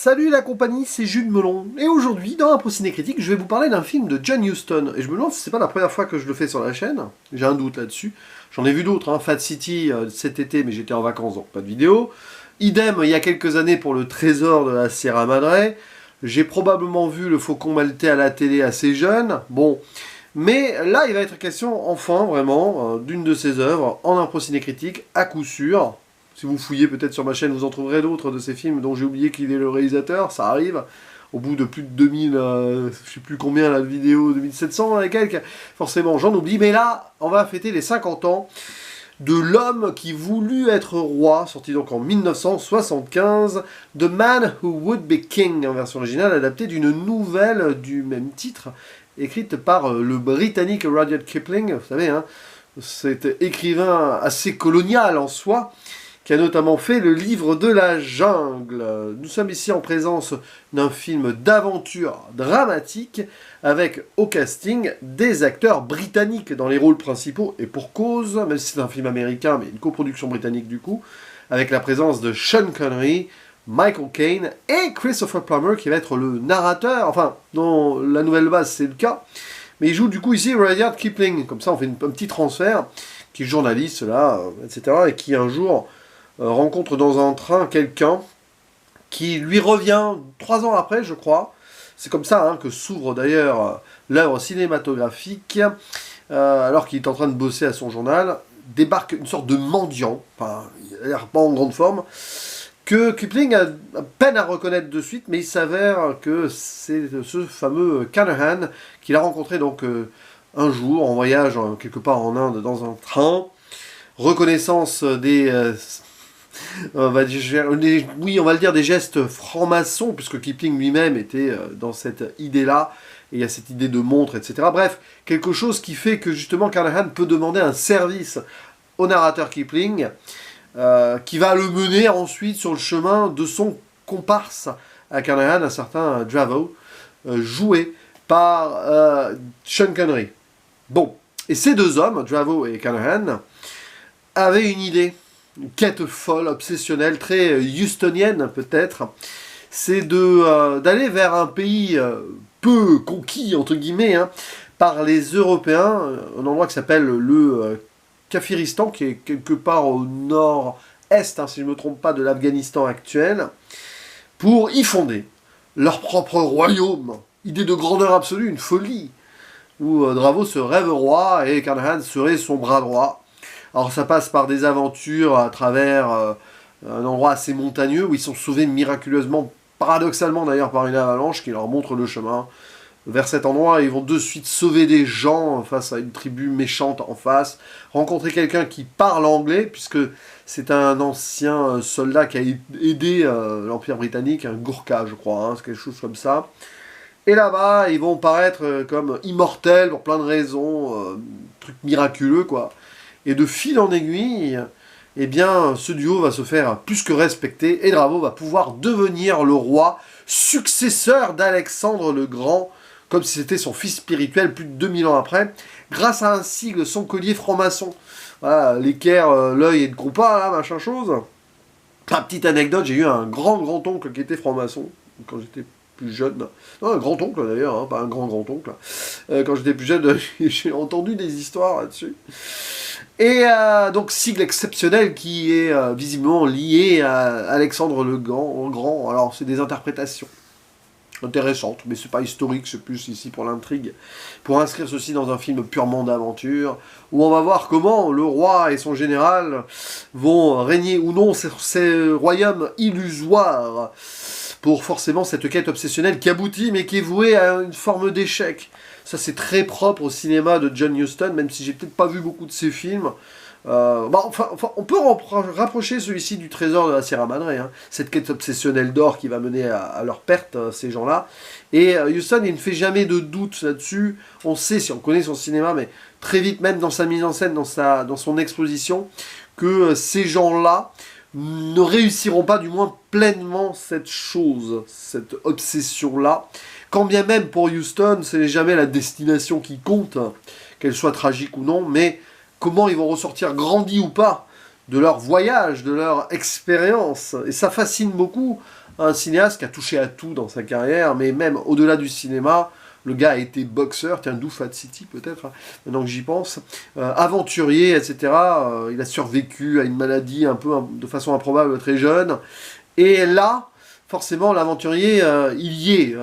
Salut la compagnie, c'est Jules Melon. Et aujourd'hui, dans un Ciné Critique, je vais vous parler d'un film de John Huston. Et je me demande si c'est pas la première fois que je le fais sur la chaîne. J'ai un doute là-dessus. J'en ai vu d'autres, hein. Fat City cet été, mais j'étais en vacances, donc pas de vidéo. Idem, il y a quelques années pour le Trésor de la Sierra Madre. J'ai probablement vu le Faucon Maltais à la télé assez jeune. Bon, mais là, il va être question, enfin, vraiment, d'une de ses œuvres, en un Ciné Critique, à coup sûr. Si vous fouillez peut-être sur ma chaîne, vous en trouverez d'autres de ces films dont j'ai oublié qu'il est le réalisateur, ça arrive. Au bout de plus de 2000, je sais plus combien la vidéo, 2700 et quelques, forcément j'en oublie. Mais là, on va fêter les 50 ans de L'homme qui voulut être roi, sorti donc en 1975, The Man Who Would Be King, en version originale, adaptée d'une nouvelle du même titre, écrite par le Britannique Rudyard Kipling, vous savez, hein, cet écrivain assez colonial en soi, qui a notamment fait le livre de la jungle. Nous sommes ici en présence d'un film d'aventure dramatique, avec au casting des acteurs britanniques dans les rôles principaux, et pour cause, même si c'est un film américain, mais une coproduction britannique du coup, avec la présence de Sean Connery, Michael Caine et Christopher Plummer, qui va être le narrateur, enfin, dans la nouvelle base c'est le cas, mais il joue du coup ici Rudyard Kipling, comme ça on fait un petit transfert, qui est journaliste là, etc., et qui un jour rencontre dans un train quelqu'un qui lui revient 3 ans après, je crois. C'est comme ça hein, que s'ouvre d'ailleurs l'œuvre cinématographique. Alors qu'il est en train de bosser à son journal, débarque une sorte de mendiant, enfin, il a l'air pas en grande forme, que Kipling a peine à reconnaître de suite, mais il s'avère que c'est ce fameux Canahan qu'il a rencontré donc un jour en voyage quelque part en Inde dans un train. Reconnaissance des... on va le dire des gestes francs-maçons, puisque Kipling lui-même était dans cette idée-là, et il y a cette idée de montre, etc. Bref, quelque chose qui fait que justement Carnahan peut demander un service au narrateur Kipling, qui va le mener ensuite sur le chemin de son comparse à Carnahan, un certain Dravo, joué par Sean Connery. Bon, et ces deux hommes, Dravo et Carnahan, avaient une idée, une quête folle, obsessionnelle, très houstonienne peut-être, c'est d'aller vers un pays peu conquis, entre guillemets, hein, par les Européens, un endroit qui s'appelle le Kafiristan, qui est quelque part au nord-est, hein, si je ne me trompe pas, de l'Afghanistan actuel, pour y fonder leur propre royaume. Idée de grandeur absolue, une folie, où Dravo se rêve roi et Carnahan serait son bras droit. Alors ça passe par des aventures à travers un endroit assez montagneux où ils sont sauvés miraculeusement, paradoxalement d'ailleurs par une avalanche qui leur montre le chemin vers cet endroit. Ils vont de suite sauver des gens face à une tribu méchante en face, rencontrer quelqu'un qui parle anglais puisque c'est un ancien soldat qui a aidé l'Empire britannique, un Gourka je crois, hein, c'est quelque chose comme ça. Et là-bas ils vont paraître comme immortels pour plein de raisons, trucs miraculeux quoi. Et de fil en aiguille, eh bien, ce duo va se faire plus que respecter, et Dravo va pouvoir devenir le roi, successeur d'Alexandre le Grand, comme si c'était son fils spirituel plus de 2000 ans après, grâce à un sigle, son collier franc-maçon. Voilà, l'équerre, l'œil et le compas, là, machin chose. Petite anecdote, j'ai eu un grand-oncle qui était franc-maçon, quand j'étais plus jeune. Non, un grand-oncle d'ailleurs, hein, pas un grand-oncle. Quand j'étais plus jeune, j'ai entendu des histoires là-dessus. Et donc sigle exceptionnel qui est visiblement lié à Alexandre le Grand. Alors c'est des interprétations intéressantes, mais c'est pas historique, c'est plus ici pour l'intrigue. Pour inscrire ceci dans un film purement d'aventure, où on va voir comment le roi et son général vont régner ou non ces royaumes illusoires, pour forcément cette quête obsessionnelle qui aboutit, mais qui est vouée à une forme d'échec. Ça, c'est très propre au cinéma de John Huston, même si j'ai peut-être pas vu beaucoup de ses films. On peut rapprocher celui-ci du Trésor de la Sierra Madre, hein, cette quête obsessionnelle d'or qui va mener à leur perte, ces gens-là. Et Huston, il ne fait jamais de doute là-dessus. On sait, si on connaît son cinéma, mais très vite, même dans sa mise en scène, dans son exposition, que ces gens-là ne réussiront pas, du moins pleinement, cette chose, cette obsession-là. Quand bien même pour Huston, ce n'est jamais la destination qui compte, qu'elle soit tragique ou non, mais comment ils vont ressortir grandis ou pas de leur voyage, de leur expérience. Et ça fascine beaucoup un cinéaste qui a touché à tout dans sa carrière, mais même au-delà du cinéma, le gars a été boxeur, tiens, d'où Fat City peut-être, hein, maintenant que j'y pense, aventurier, etc. Il a survécu à une maladie un peu de façon improbable très jeune. Et là, forcément, l'aventurier, il y est.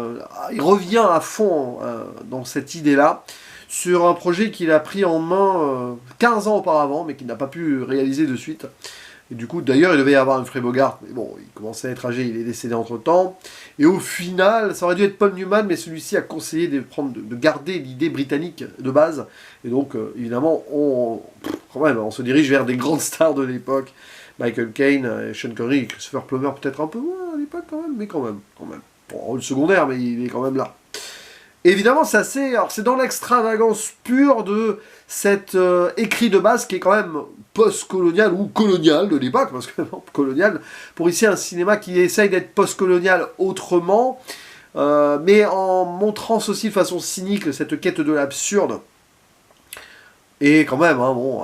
Il revient à fond dans cette idée-là, sur un projet qu'il a pris en main 15 ans auparavant, mais qu'il n'a pas pu réaliser de suite. Et du coup, d'ailleurs, il devait y avoir Humphrey Bogart, mais bon, il commençait à être âgé, il est décédé entre-temps. Et au final, ça aurait dû être Paul Newman, mais celui-ci a conseillé de garder l'idée britannique de base. Et donc, évidemment, quand même, on se dirige vers des grandes stars de l'époque. Michael Caine, Sean Connery, Christopher Plummer, peut-être un peu moins à l'époque quand même, mais quand même. Bon, rôle secondaire, mais il est quand même là. Évidemment, c'est dans l'extravagance pure de cet écrit de base qui est quand même post-colonial ou colonial de l'époque, parce que non, colonial, pour ici un cinéma qui essaye d'être post-colonial autrement, mais en montrant ceci de façon cynique, cette quête de l'absurde. Et quand même, hein, bon,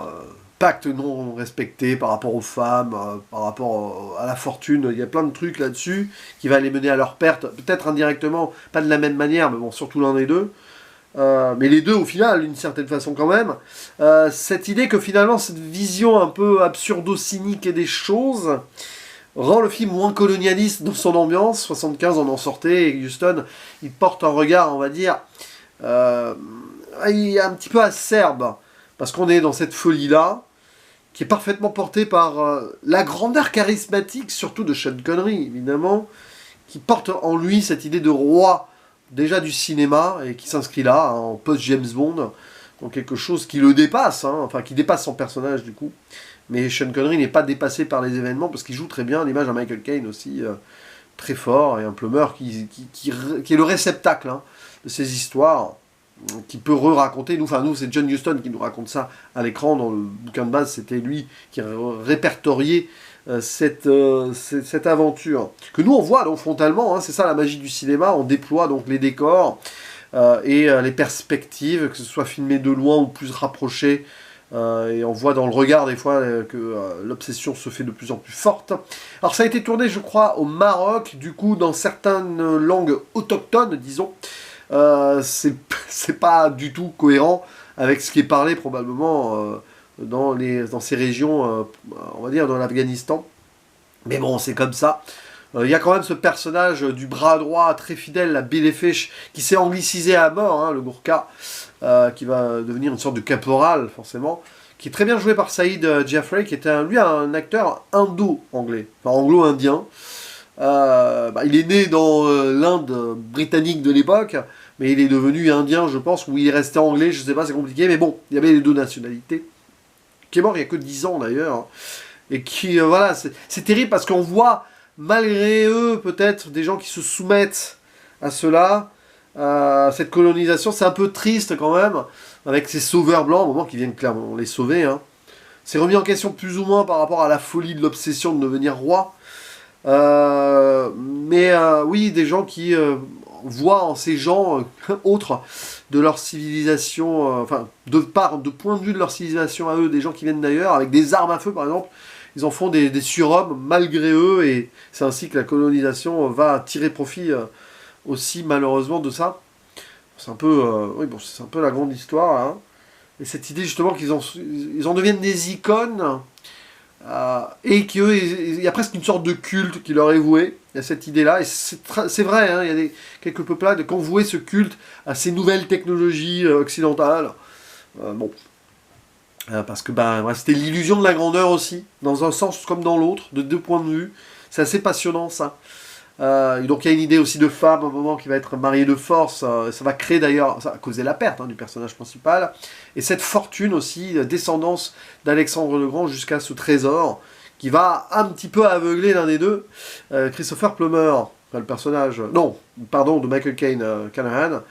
pacte non respecté par rapport aux femmes, par rapport à la fortune, il y a plein de trucs là-dessus qui va les mener à leur perte, peut-être indirectement, pas de la même manière, mais bon, surtout l'un des deux. Mais les deux au final, d'une certaine façon quand même. Cette idée que finalement, cette vision un peu absurdo-cynique des choses rend le film moins colonialiste dans son ambiance. 75 on en sortait, et Huston, il porte un regard, on va dire, il est un petit peu acerbe, parce qu'on est dans cette folie-là, qui est parfaitement portée par la grandeur charismatique, surtout de Sean Connery, évidemment, qui porte en lui cette idée de roi, déjà du cinéma, et qui s'inscrit là, hein, en post-James Bond, donc quelque chose qui le dépasse, hein, enfin qui dépasse son personnage du coup. Mais Sean Connery n'est pas dépassé par les événements, parce qu'il joue très bien, l'image à Michael Caine aussi, très fort, et un Plummer qui est le réceptacle hein, de ces histoires, qui peut re-raconter, nous c'est John Huston qui nous raconte ça à l'écran, dans le bouquin de base c'était lui qui répertoriait cette aventure, que nous on voit donc frontalement, hein, c'est ça la magie du cinéma, on déploie donc les décors et les perspectives, que ce soit filmé de loin ou plus rapproché, et on voit dans le regard des fois que l'obsession se fait de plus en plus forte. Alors ça a été tourné je crois au Maroc, du coup dans certaines langues autochtones disons, c'est pas du tout cohérent avec ce qui est parlé probablement dans ces régions, on va dire dans l'Afghanistan. Mais bon, c'est comme ça. Il y a quand même ce personnage du bras droit très fidèle, la Billy Fish, qui s'est anglicisé à mort, hein, le Gourka, qui va devenir une sorte de caporal, forcément, qui est très bien joué par Saïd Jaffrey, qui était lui un acteur indo-anglais, enfin anglo-indien. Il est né dans l'Inde britannique de l'époque, mais il est devenu indien, je pense, ou il est resté anglais, je sais pas, c'est compliqué, mais bon, il y avait les deux nationalités. Qui est mort il y a que 10 ans d'ailleurs, hein, et qui, voilà, c'est terrible parce qu'on voit, malgré eux, peut-être, des gens qui se soumettent à cela, cette colonisation, c'est un peu triste quand même, avec ces sauveurs blancs, au moment qui viennent clairement les sauver, hein. C'est remis en question plus ou moins par rapport à la folie de l'obsession de devenir roi. Oui, des gens qui voient en ces gens autres de leur civilisation, de point de vue de leur civilisation à eux, des gens qui viennent d'ailleurs, avec des armes à feu par exemple, ils en font des surhommes malgré eux, et c'est ainsi que la colonisation va tirer profit aussi malheureusement de ça. C'est un peu, c'est un peu la grande histoire, hein. Et cette idée justement qu'ils en deviennent des icônes, et qu'il y a presque une sorte de culte qui leur est voué. Il y a cette idée-là, et c'est vrai, hein, il y a quelques peuplades qui ont voué ce culte à ces nouvelles technologies occidentales. Parce que c'était l'illusion de la grandeur aussi, dans un sens comme dans l'autre, de deux points de vue. C'est assez passionnant ça. Et donc il y a une idée aussi de femme, à un moment, qui va être mariée de force. Ça va créer d'ailleurs, ça va causer la perte du personnage principal. Et cette fortune aussi, descendance d'Alexandre le Grand jusqu'à ce trésor, qui va un petit peu aveugler l'un des deux. Christopher Plummer, le personnage, de Michael Caine, Canahan,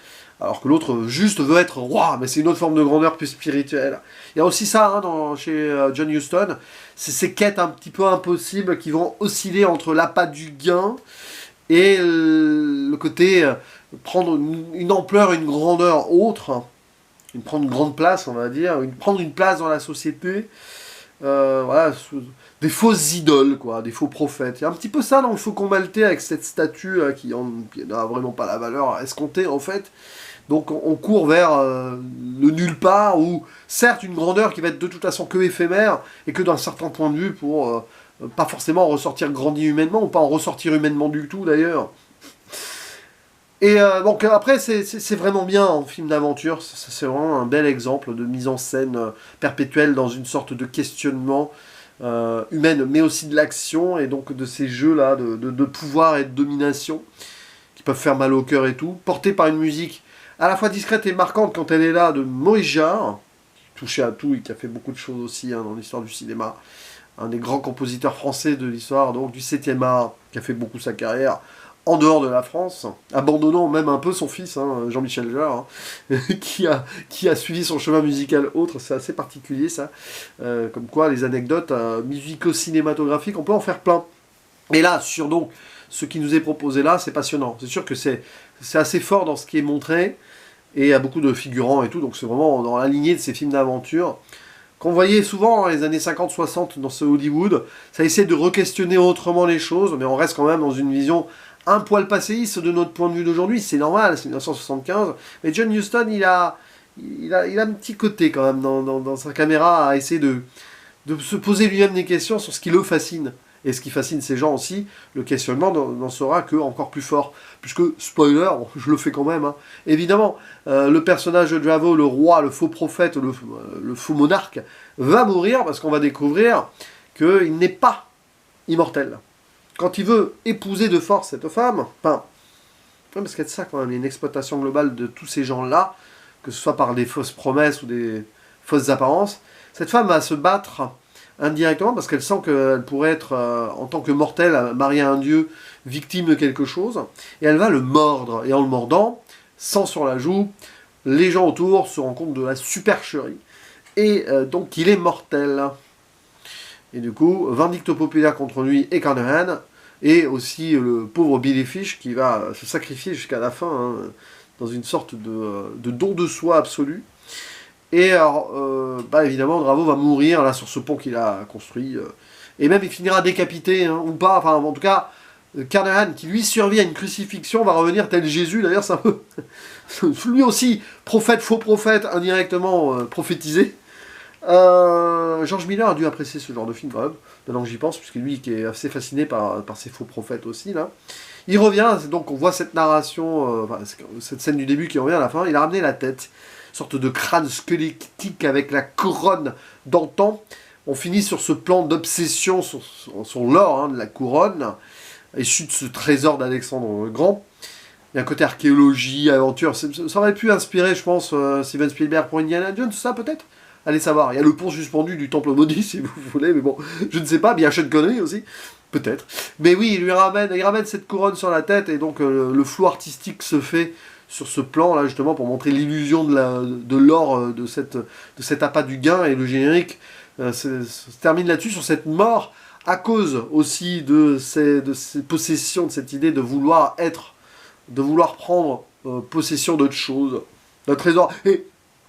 alors que l'autre juste veut être roi, mais c'est une autre forme de grandeur plus spirituelle. Il y a aussi ça chez John Huston, c'est ces quêtes un petit peu impossibles qui vont osciller entre l'appât du gain et le côté prendre une ampleur, une grandeur autre, prendre une grande place, on va dire, prendre une place dans la société, voilà, des fausses idoles, quoi, des faux prophètes. Il y a un petit peu ça dans le Faucon Maltais avec cette statue qui n'a vraiment pas la valeur escomptée en fait. Donc on court vers le nulle part, ou certes une grandeur qui va être de toute façon que éphémère, et que d'un certain point de vue pour pas forcément ressortir grandi humainement, ou pas en ressortir humainement du tout d'ailleurs. Et donc après c'est vraiment bien en film d'aventure, c'est vraiment un bel exemple de mise en scène perpétuelle dans une sorte de questionnement humaine, mais aussi de l'action, et donc de ces jeux-là de pouvoir et de domination, qui peuvent faire mal au cœur et tout, portés par une musique à la fois discrète et marquante quand elle est là, de Maurice Jarre, qui touchait à tout et qui a fait beaucoup de choses aussi dans l'histoire du cinéma, un des grands compositeurs français de l'histoire, donc du 7e art, qui a fait beaucoup sa carrière en dehors de la France, abandonnant même un peu son fils, Jean-Michel Jarre, qui a suivi son chemin musical autre. C'est assez particulier ça, comme quoi les anecdotes musico-cinématographiques, on peut en faire plein. Et là, sur donc ce qui nous est proposé là, c'est passionnant. C'est sûr que c'est assez fort dans ce qui est montré, et il y a beaucoup de figurants et tout, donc c'est vraiment dans la lignée de ces films d'aventure qu'on voyait souvent dans les années 50-60 dans ce Hollywood. Ça essaie de re-questionner autrement les choses, mais on reste quand même dans une vision un poil passéiste de notre point de vue d'aujourd'hui. C'est normal, c'est 1975, mais John Huston, il a un petit côté quand même dans sa caméra à essayer de se poser lui-même des questions sur ce qui le fascine. Et ce qui fascine ces gens aussi, le questionnement n'en sera que encore plus fort. Puisque, spoiler, je le fais quand même, évidemment, le personnage de Dravo, le roi, le faux prophète, le faux monarque, va mourir parce qu'on va découvrir qu'il n'est pas immortel. Quand il veut épouser de force cette femme, parce qu'il y a de ça quand même, il y a une exploitation globale de tous ces gens-là, que ce soit par des fausses promesses ou des fausses apparences, cette femme va se battre indirectement parce qu'elle sent qu'elle pourrait être, en tant que mortelle, mariée à un dieu, victime de quelque chose, et elle va le mordre. Et en le mordant, sang sur la joue, les gens autour se rendent compte de la supercherie. Et donc il est mortel. Et du coup, vindicte populaire contre lui et Carnahan, et aussi le pauvre Billy Fish qui va se sacrifier jusqu'à la fin, dans une sorte de don de soi absolu. Et alors, évidemment, Dravo va mourir là sur ce pont qu'il a construit, et même il finira décapité, ou pas, enfin en tout cas, Carnahan, qui lui survit à une crucifixion, va revenir tel Jésus, d'ailleurs c'est un peu, lui aussi, prophète, faux prophète, indirectement prophétisé. George Miller a dû apprécier ce genre de film quand même, maintenant que j'y pense, puisque lui qui est assez fasciné par ces faux prophètes aussi, là. Il revient, donc on voit cette narration, cette scène du début qui revient à la fin, il a ramené la tête, sorte de crâne squelettique avec la couronne d'antan. On finit sur ce plan d'obsession sur l'or de la couronne, issu de ce trésor d'Alexandre le Grand. Il y a un côté archéologie, aventure, ça aurait pu inspirer, je pense, Steven Spielberg pour Indiana Jones, tout ça peut-être. Allez savoir, il y a le pont suspendu du Temple Maudit, si vous voulez, mais bon, je ne sais pas, bien Sean Connery aussi, peut-être. Mais oui, il ramène cette couronne sur la tête, et donc le flou artistique se fait sur ce plan, là, justement, pour montrer l'illusion de l'or de cet appât du gain, et le générique se termine là-dessus, sur cette mort, à cause aussi de ces possessions, de cette idée de vouloir prendre possession d'autre chose, d'un trésor. Et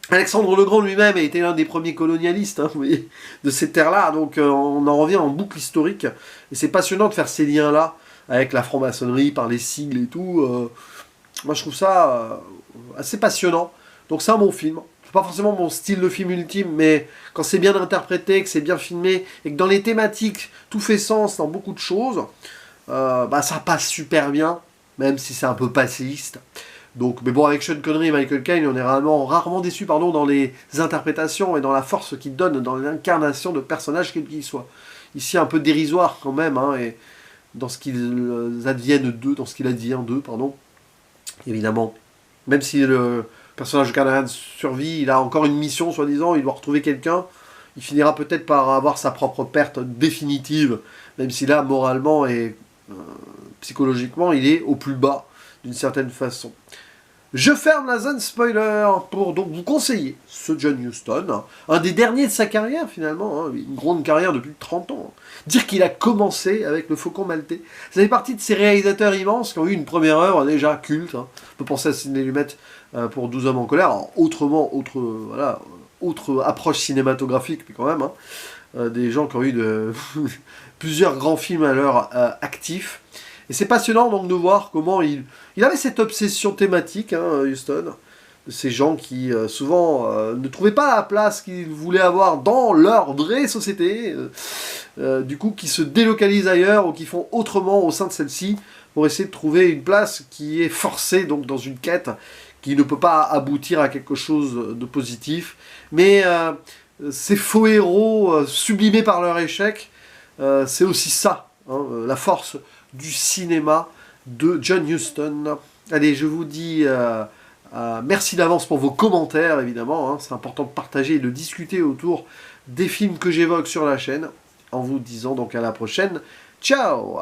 Alexandre le Grand lui-même a été l'un des premiers colonialistes, vous voyez, de ces terres-là, donc on en revient en boucle historique, et c'est passionnant de faire ces liens-là, avec la franc-maçonnerie, par les sigles et tout. Moi je trouve ça assez passionnant, donc c'est un bon film. C'est pas forcément mon style de film ultime, mais quand c'est bien interprété, que c'est bien filmé, et que dans les thématiques, tout fait sens dans beaucoup de choses, ça passe super bien, même si c'est un peu passéiste. Donc, mais bon, avec Sean Connery et Michael Caine, on est rarement déçu dans les interprétations et dans la force qu'ils donnent dans l'incarnation de personnages quels qu'ils soient. Ici, un peu dérisoire quand même, et dans ce qu'ils adviennent d'eux, dans ce qu'il advient d'eux, pardon. Évidemment, même si le personnage de Carnahan survit, il a encore une mission, soi-disant, il doit retrouver quelqu'un, il finira peut-être par avoir sa propre perte définitive, même si là, moralement et psychologiquement, il est au plus bas, d'une certaine façon. Je ferme la zone spoiler pour donc vous conseiller ce John Huston, un des derniers de sa carrière finalement, une grande carrière depuis 30 ans. Dire qu'il a commencé avec le Faucon Maltais. Ça fait partie de ces réalisateurs immenses qui ont eu une première œuvre déjà culte. On peut penser à Sidney Lumet pour 12 hommes en colère, alors, autre approche cinématographique, mais quand même. des gens qui ont eu plusieurs grands films à leur actif. Et c'est passionnant donc de voir comment il avait cette obsession thématique, hein, Huston, de ces gens qui souvent ne trouvaient pas la place qu'ils voulaient avoir dans leur vraie société, du coup qui se délocalisent ailleurs ou qui font autrement au sein de celle-ci pour essayer de trouver une place qui est forcée donc dans une quête qui ne peut pas aboutir à quelque chose de positif. Mais ces faux héros sublimés par leur échec, c'est aussi ça, hein, la force du cinéma de John Huston. Allez, je vous dis merci d'avance pour vos commentaires, évidemment. Hein, c'est important de partager et de discuter autour des films que j'évoque sur la chaîne. En vous disant donc à la prochaine. Ciao!